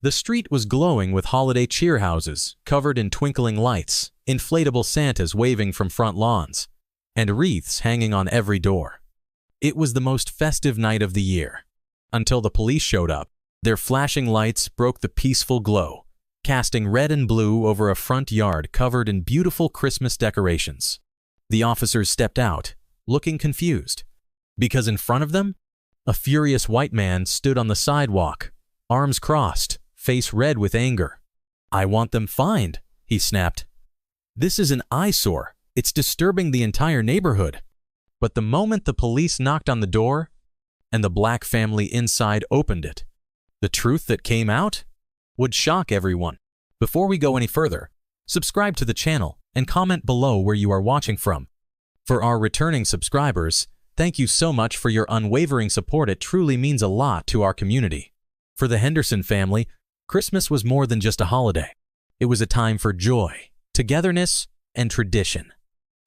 The street was glowing with holiday cheer houses covered in twinkling lights, inflatable Santas waving from front lawns, and wreaths hanging on every door. It was the most festive night of the year, until the police showed up. Their flashing lights broke the peaceful glow, casting red and blue over a front yard covered in beautiful Christmas decorations. The officers stepped out, looking confused, because in front of them, a furious white man stood on the sidewalk, arms crossed, face red with anger. "I want them fined," he snapped. "This is an eyesore. It's disturbing the entire neighborhood." But the moment the police knocked on the door and the black family inside opened it, the truth that came out would shock everyone. Before we go any further, subscribe to the channel and comment below where you are watching from. For our returning subscribers, thank you so much for your unwavering support. It truly means a lot to our community. For the Henderson family, Christmas was more than just a holiday. It was a time for joy, togetherness, and tradition.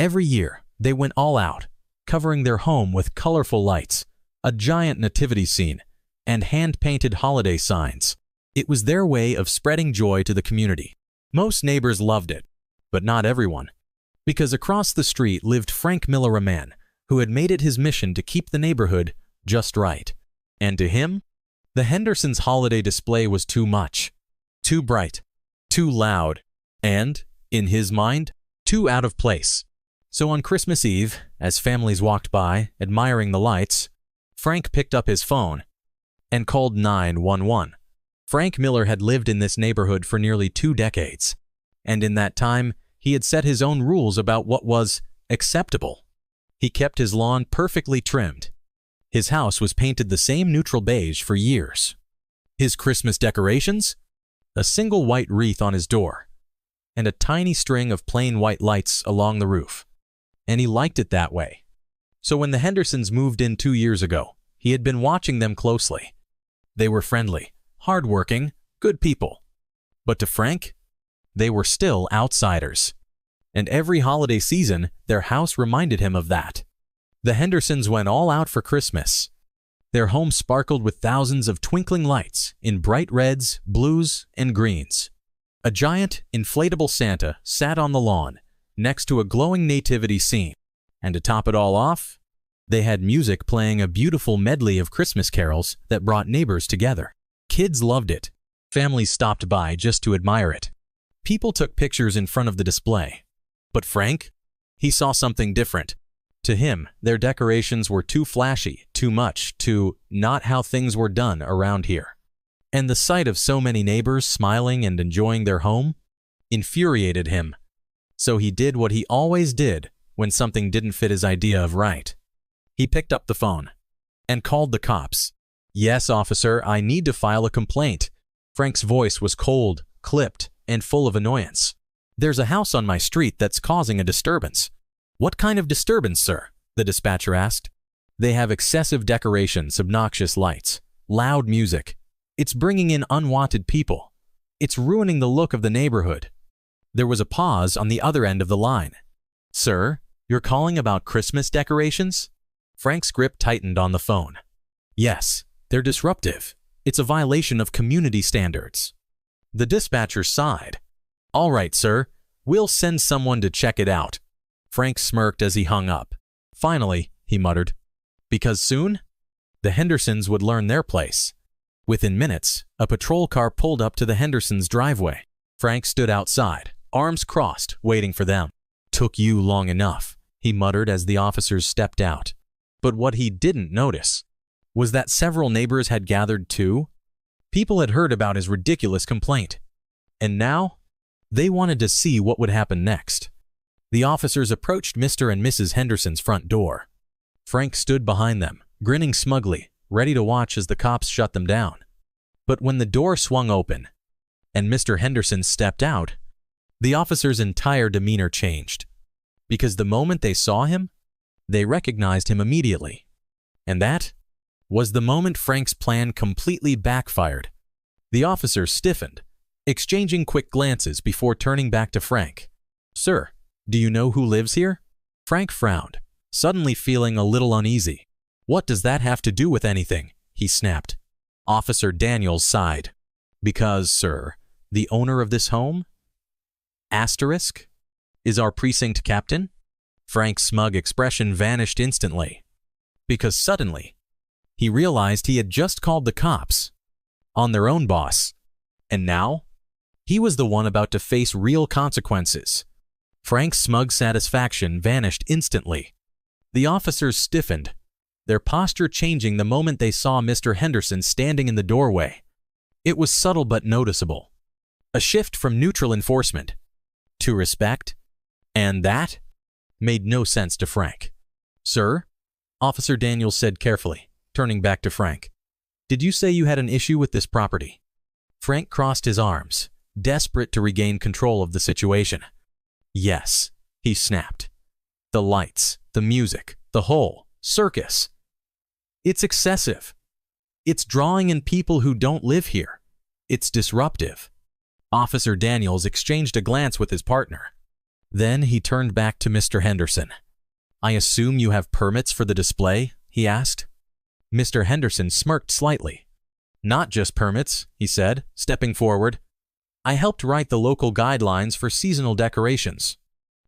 Every year, they went all out, covering their home with colorful lights, a giant nativity scene, and hand-painted holiday signs. It was their way of spreading joy to the community. Most neighbors loved it, but not everyone, because across the street lived Frank Miller, a man who had made it his mission to keep the neighborhood just right. And to him, the Hendersons' holiday display was too much, too bright, too loud, and, in his mind, too out of place. So on Christmas Eve, as families walked by, admiring the lights, Frank picked up his phone and called 911. Frank Miller had lived in this neighborhood for nearly 2 decades, and in that time, he had set his own rules about what was acceptable. He kept his lawn perfectly trimmed. His house was painted the same neutral beige for years. His Christmas decorations? A single white wreath on his door, and a tiny string of plain white lights along the roof. And he liked it that way. So when the Hendersons moved in 2 years ago, he had been watching them closely. They were friendly, hardworking, good people. But to Frank, they were still outsiders. And every holiday season, their house reminded him of that. The Hendersons went all out for Christmas. Their home sparkled with thousands of twinkling lights in bright reds, blues, and greens. A giant, inflatable Santa sat on the lawn, next to a glowing nativity scene. And to top it all off, they had music playing a beautiful medley of Christmas carols that brought neighbors together. Kids loved it. Families stopped by just to admire it. People took pictures in front of the display. But Frank? He saw something different. To him, their decorations were too flashy, too much, too not how things were done around here. And the sight of so many neighbors smiling and enjoying their home infuriated him. So he did what he always did when something didn't fit his idea of right. He picked up the phone and called the cops. "Yes, officer, I need to file a complaint." Frank's voice was cold, clipped, and full of annoyance. "There's a house on my street that's causing a disturbance." "What kind of disturbance, sir?" the dispatcher asked. "They have excessive decorations, obnoxious lights, loud music. It's bringing in unwanted people. It's ruining the look of the neighborhood." There was a pause on the other end of the line. "Sir, you're calling about Christmas decorations?" Frank's grip tightened on the phone. "Yes, they're disruptive. It's a violation of community standards." The dispatcher sighed. "All right, sir. We'll send someone to check it out." Frank smirked as he hung up. "Finally," he muttered, "because soon, the Hendersons would learn their place." Within minutes, a patrol car pulled up to the Hendersons' driveway. Frank stood outside, arms crossed, waiting for them. "Took you long enough," he muttered as the officers stepped out. But what he didn't notice was that several neighbors had gathered too. People had heard about his ridiculous complaint, and now they wanted to see what would happen next. The officers approached Mr. and Mrs. Henderson's front door. Frank stood behind them, grinning smugly, ready to watch as the cops shut them down. But when the door swung open and Mr. Henderson stepped out, the officers' entire demeanor changed. Because the moment they saw him, they recognized him immediately. And that was the moment Frank's plan completely backfired. The officers stiffened, exchanging quick glances before turning back to Frank. "Sir, do you know who lives here?" Frank frowned, suddenly feeling a little uneasy. "What does that have to do with anything?" he snapped. Officer Daniels sighed. Because, sir, the owner of this home? Asterisk? Is our precinct captain? Frank's smug expression vanished instantly. Because suddenly, he realized he had just called the cops on their own boss. And now, he was the one about to face real consequences. Frank's smug satisfaction vanished instantly. The officers stiffened, their posture changing the moment they saw Mr. Henderson standing in the doorway. It was subtle but noticeable. A shift from neutral enforcement to respect, and that made no sense to Frank. Sir, Officer Daniels said carefully, turning back to Frank. Did you say you had an issue with this property? Frank crossed his arms, desperate to regain control of the situation. Yes, he snapped. The lights, the music, the whole circus. It's excessive. It's drawing in people who don't live here. It's disruptive. Officer Daniels exchanged a glance with his partner. Then he turned back to Mr. Henderson. I assume you have permits for the display? He asked. Mr. Henderson smirked slightly. Not just permits, he said, stepping forward. I helped write the local guidelines for seasonal decorations.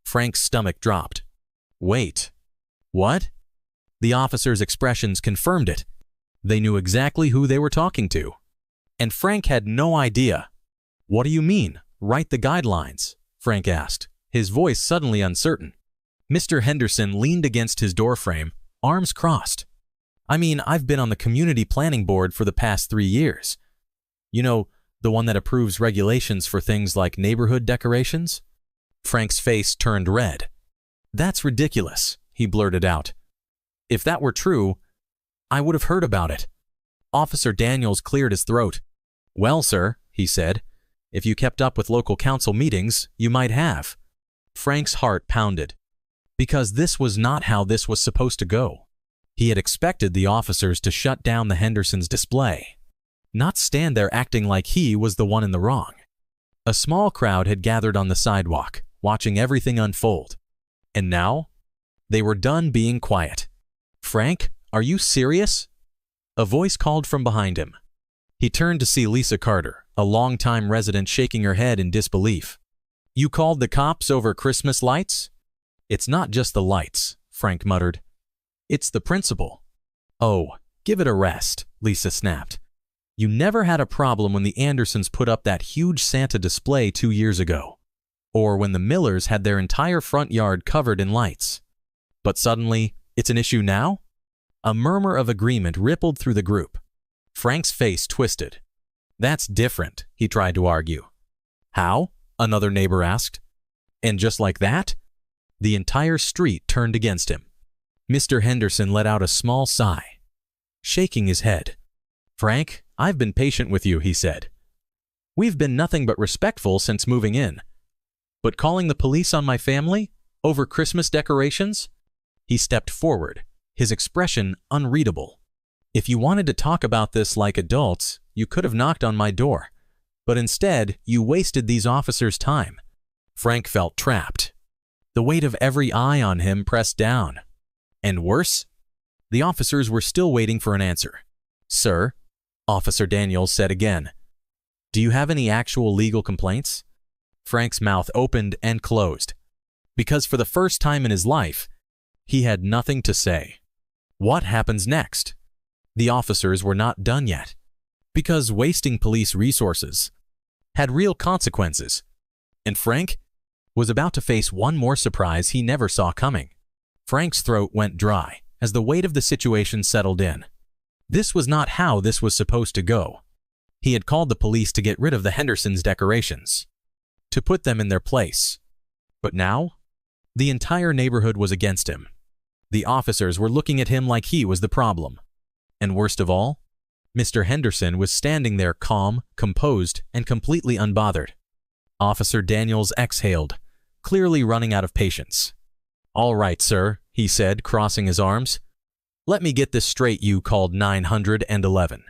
Frank's stomach dropped. Wait. What? The officers' expressions confirmed it. They knew exactly who they were talking to. And Frank had no idea. What do you mean, write the guidelines? Frank asked, his voice suddenly uncertain. Mr. Henderson leaned against his doorframe, arms crossed. I mean, I've been on the community planning board for the past 3 years. You know, the one that approves regulations for things like neighborhood decorations? Frank's face turned red. That's ridiculous, he blurted out. If that were true, I would have heard about it. Officer Daniels cleared his throat. Well, sir, he said, if you kept up with local council meetings, you might have. Frank's heart pounded. Because this was not how this was supposed to go. He had expected the officers to shut down the Hendersons' display, not stand there acting like he was the one in the wrong. A small crowd had gathered on the sidewalk, watching everything unfold. And now, they were done being quiet. Frank, are you serious? A voice called from behind him. He turned to see Lisa Carter, a longtime resident, shaking her head in disbelief. You called the cops over Christmas lights? It's not just the lights, Frank muttered. It's the principle. Oh, give it a rest, Lisa snapped. You never had a problem when the Andersons put up that huge Santa display 2 years ago, or when the Millers had their entire front yard covered in lights. But suddenly, it's an issue now? A murmur of agreement rippled through the group. Frank's face twisted. That's different, he tried to argue. How? Another neighbor asked. And just like that, the entire street turned against him. Mr. Henderson let out a small sigh, shaking his head. Frank, I've been patient with you, he said. We've been nothing but respectful since moving in. But calling the police on my family over Christmas decorations? He stepped forward, his expression unreadable. If you wanted to talk about this like adults, you could have knocked on my door. But instead, you wasted these officers' time. Frank felt trapped. The weight of every eye on him pressed down. And worse, the officers were still waiting for an answer. Sir, Officer Daniels said again, do you have any actual legal complaints? Frank's mouth opened and closed, because for the first time in his life, he had nothing to say. What happens next? The officers were not done yet, because wasting police resources had real consequences, and Frank was about to face one more surprise he never saw coming. Frank's throat went dry as the weight of the situation settled in. This was not how this was supposed to go. He had called the police to get rid of the Hendersons' decorations, to put them in their place. But now, the entire neighborhood was against him. The officers were looking at him like he was the problem. And worst of all, Mr. Henderson was standing there calm, composed, and completely unbothered. Officer Daniels exhaled, clearly running out of patience. All right, sir, he said, crossing his arms. Let me get this straight, you called 911.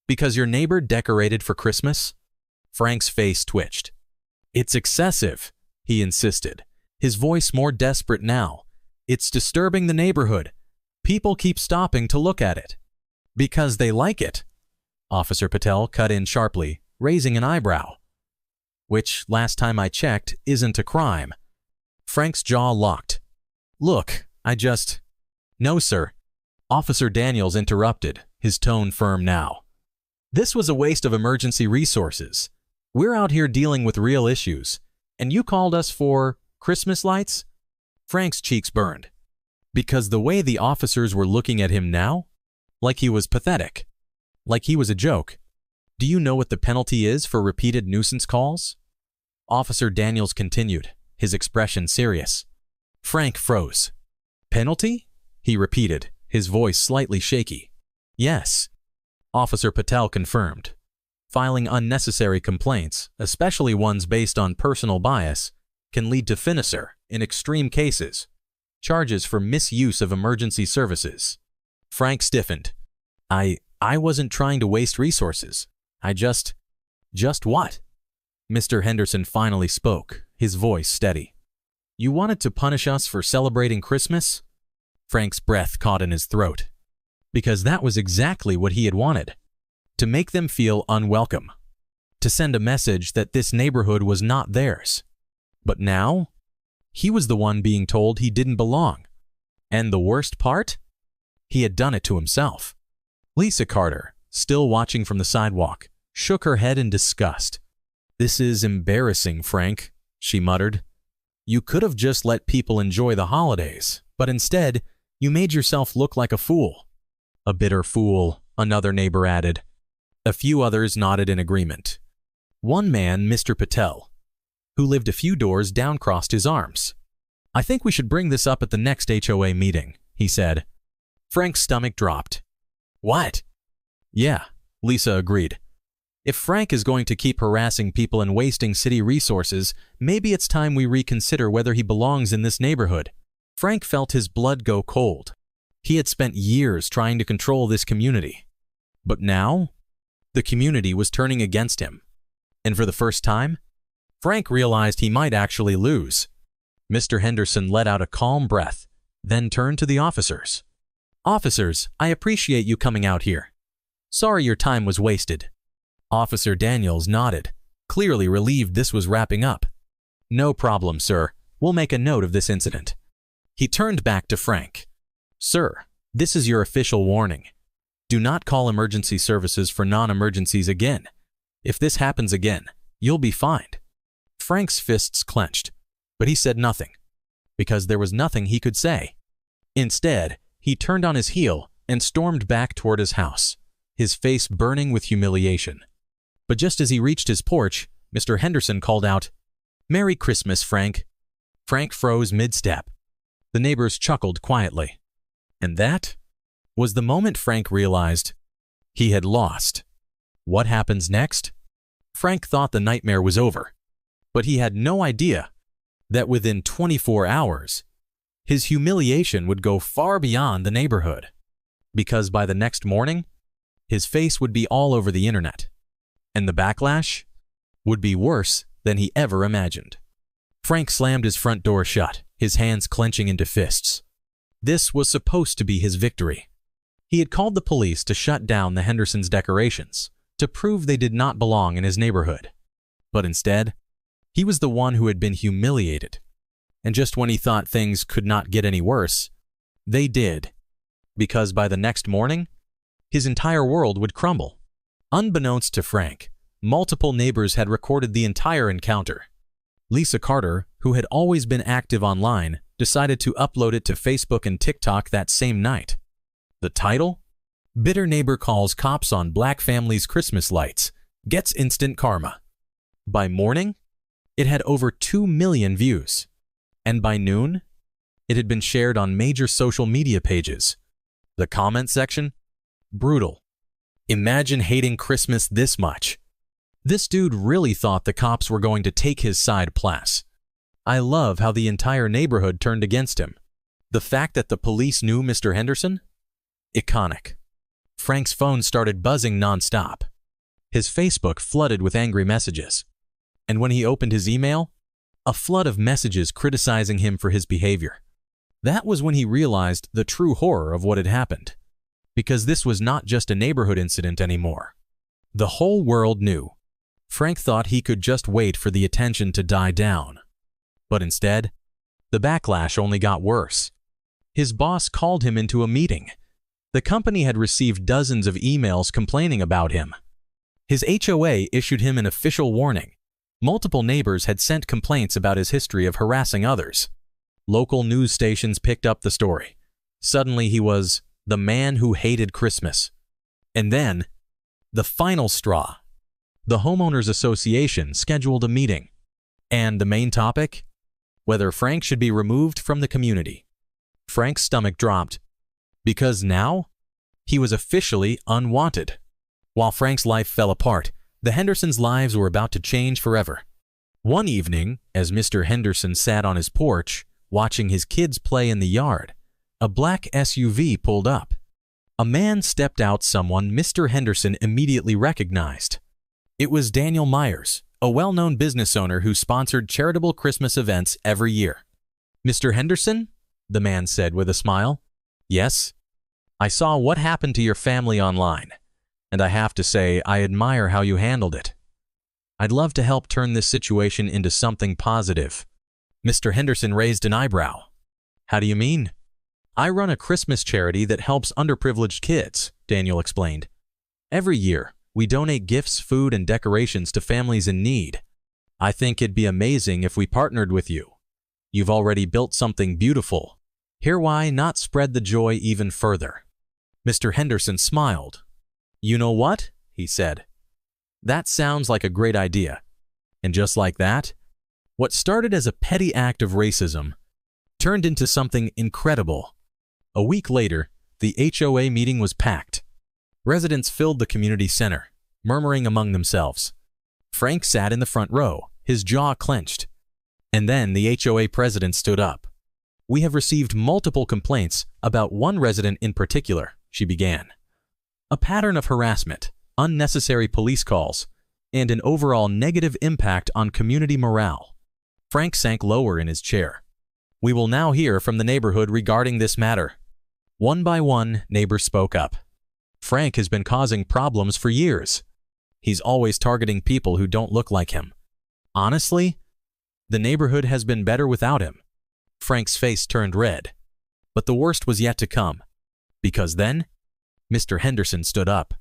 Because your neighbor decorated for Christmas? Frank's face twitched. It's excessive, he insisted, his voice more desperate now. It's disturbing the neighborhood. People keep stopping to look at it. Because they like it. Officer Patel cut in sharply, raising an eyebrow. Which, last time I checked, isn't a crime. Frank's jaw locked. Look, No, sir. Officer Daniels interrupted, his tone firm now. This was a waste of emergency resources. We're out here dealing with real issues, and you called us for Christmas lights? Frank's cheeks burned, because the way the officers were looking at him now, like he was pathetic, like he was a joke. Do you know what the penalty is for repeated nuisance calls? Officer Daniels continued, his expression serious. Frank froze. Penalty? He repeated, his voice slightly shaky. Yes. Officer Patel confirmed. Filing unnecessary complaints, especially ones based on personal bias, can lead to finisher, in extreme cases, charges for misuse of emergency services. Frank stiffened. I wasn't trying to waste resources. Just what? Mr. Henderson finally spoke, his voice steady. You wanted to punish us for celebrating Christmas? Frank's breath caught in his throat. Because that was exactly what he had wanted. To make them feel unwelcome. To send a message that this neighborhood was not theirs. But now, he was the one being told he didn't belong. And the worst part? He had done it to himself. Lisa Carter, still watching from the sidewalk, shook her head in disgust. This is embarrassing, Frank, she muttered. You could have just let people enjoy the holidays, but instead, you made yourself look like a fool. A bitter fool, another neighbor added. A few others nodded in agreement. One man, Mr. Patel, who lived a few doors down, crossed his arms. I think we should bring this up at the next HOA meeting, he said. Frank's stomach dropped. What? Yeah, Lisa agreed. If Frank is going to keep harassing people and wasting city resources, maybe it's time we reconsider whether he belongs in this neighborhood. Frank felt his blood go cold. He had spent years trying to control this community. But now, the community was turning against him. And for the first time, Frank realized he might actually lose. Mr. Henderson let out a calm breath, then turned to the officers. Officers, I appreciate you coming out here. Sorry your time was wasted. Officer Daniels nodded, clearly relieved this was wrapping up. No problem, sir. We'll make a note of this incident. He turned back to Frank. Sir, this is your official warning. Do not call emergency services for non-emergencies again. If this happens again, you'll be fined. Frank's fists clenched, but he said nothing, because there was nothing he could say. Instead, he turned on his heel and stormed back toward his house, his face burning with humiliation. But just as he reached his porch, Mr. Henderson called out, Merry Christmas, Frank. Frank froze mid-step. The neighbors chuckled quietly. And that was the moment Frank realized he had lost. What happens next? Frank thought the nightmare was over, but he had no idea that within 24 hours, his humiliation would go far beyond the neighborhood, because by the next morning, his face would be all over the internet, and the backlash would be worse than he ever imagined. Frank slammed his front door shut, his hands clenching into fists. This was supposed to be his victory. He had called the police to shut down the Hendersons' decorations, to prove they did not belong in his neighborhood. But instead, he was the one who had been humiliated. And just when he thought things could not get any worse, they did. Because by the next morning, his entire world would crumble. Unbeknownst to Frank, multiple neighbors had recorded the entire encounter. Lisa Carter, who had always been active online, decided to upload it to Facebook and TikTok that same night. The title? Bitter Neighbor Calls Cops on Black Family's Christmas Lights, Gets Instant Karma. By morning, it had over 2 million views. And by noon, it had been shared on major social media pages. The comment section? Brutal. Imagine hating Christmas this much. This dude really thought the cops were going to take his side plus. I love how the entire neighborhood turned against him. The fact that the police knew Mr. Henderson? Iconic. Frank's phone started buzzing nonstop. His Facebook flooded with angry messages. And when he opened his email, a flood of messages criticizing him for his behavior. That was when he realized the true horror of what had happened. Because this was not just a neighborhood incident anymore. The whole world knew. Frank thought he could just wait for the attention to die down. But instead, the backlash only got worse. His boss called him into a meeting. The company had received dozens of emails complaining about him. His HOA issued him an official warning. Multiple neighbors had sent complaints about his history of harassing others. Local news stations picked up the story. Suddenly he was the man who hated Christmas. And then, the final straw. The Homeowners Association scheduled a meeting. And the main topic? Whether Frank should be removed from the community. Frank's stomach dropped. Because now, he was officially unwanted. While Frank's life fell apart, the Hendersons' lives were about to change forever. One evening, as Mr. Henderson sat on his porch, watching his kids play in the yard, a black SUV pulled up. A man stepped out, someone Mr. Henderson immediately recognized. It was Daniel Myers, a well-known business owner who sponsored charitable Christmas events every year. "Mr. Henderson?" the man said with a smile. "Yes. I saw what happened to your family online, and I have to say I admire how you handled it. I'd love to help turn this situation into something positive." Mr. Henderson raised an eyebrow. "How do you mean?" "I run a Christmas charity that helps underprivileged kids," Daniel explained. "Every year, we donate gifts, food, and decorations to families in need. I think it'd be amazing if we partnered with you. You've already built something beautiful. Here, why not spread the joy even further?" Mr. Henderson smiled. "You know what?" he said. "That sounds like a great idea." And just like that, what started as a petty act of racism turned into something incredible. A week later, the HOA meeting was packed. Residents filled the community center, murmuring among themselves. Frank sat in the front row, his jaw clenched. And then the HOA president stood up. "We have received multiple complaints about one resident in particular," she began. "A pattern of harassment, unnecessary police calls, and an overall negative impact on community morale." Frank sank lower in his chair. "We will now hear from the neighborhood regarding this matter." One by one, neighbors spoke up. "Frank has been causing problems for years. He's always targeting people who don't look like him. Honestly, the neighborhood has been better without him." Frank's face turned red. But the worst was yet to come. Because then, Mr. Henderson stood up.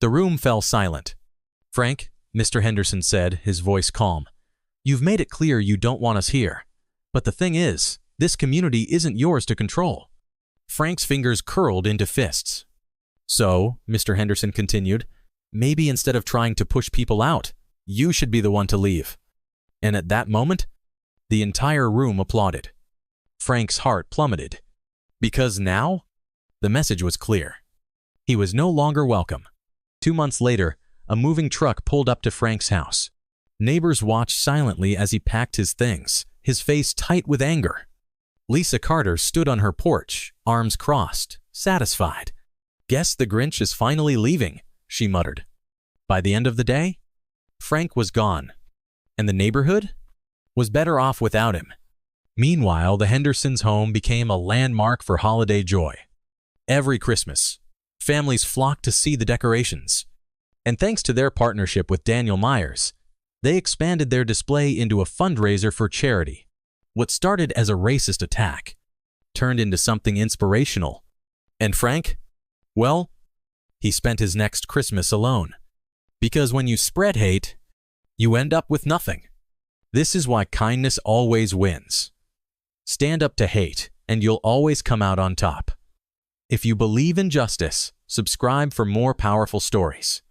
The room fell silent. "Frank," Mr. Henderson said, his voice calm, "you've made it clear you don't want us here. But the thing is, this community isn't yours to control." Frank's fingers curled into fists. "So," Mr. Henderson continued, "maybe instead of trying to push people out, you should be the one to leave." And at that moment, the entire room applauded. Frank's heart plummeted. Because now, the message was clear. He was no longer welcome. 2 months later, a moving truck pulled up to Frank's house. Neighbors watched silently as he packed his things, his face tight with anger. Lisa Carter stood on her porch, arms crossed, satisfied. "Guess the Grinch is finally leaving," she muttered. By the end of the day, Frank was gone, and the neighborhood was better off without him. Meanwhile, the Hendersons' home became a landmark for holiday joy. Every Christmas, families flocked to see the decorations. And thanks to their partnership with Daniel Myers, they expanded their display into a fundraiser for charity. What started as a racist attack turned into something inspirational. And Frank? Well, he spent his next Christmas alone. Because when you spread hate, you end up with nothing. This is why kindness always wins. Stand up to hate, and you'll always come out on top. If you believe in justice, subscribe for more powerful stories.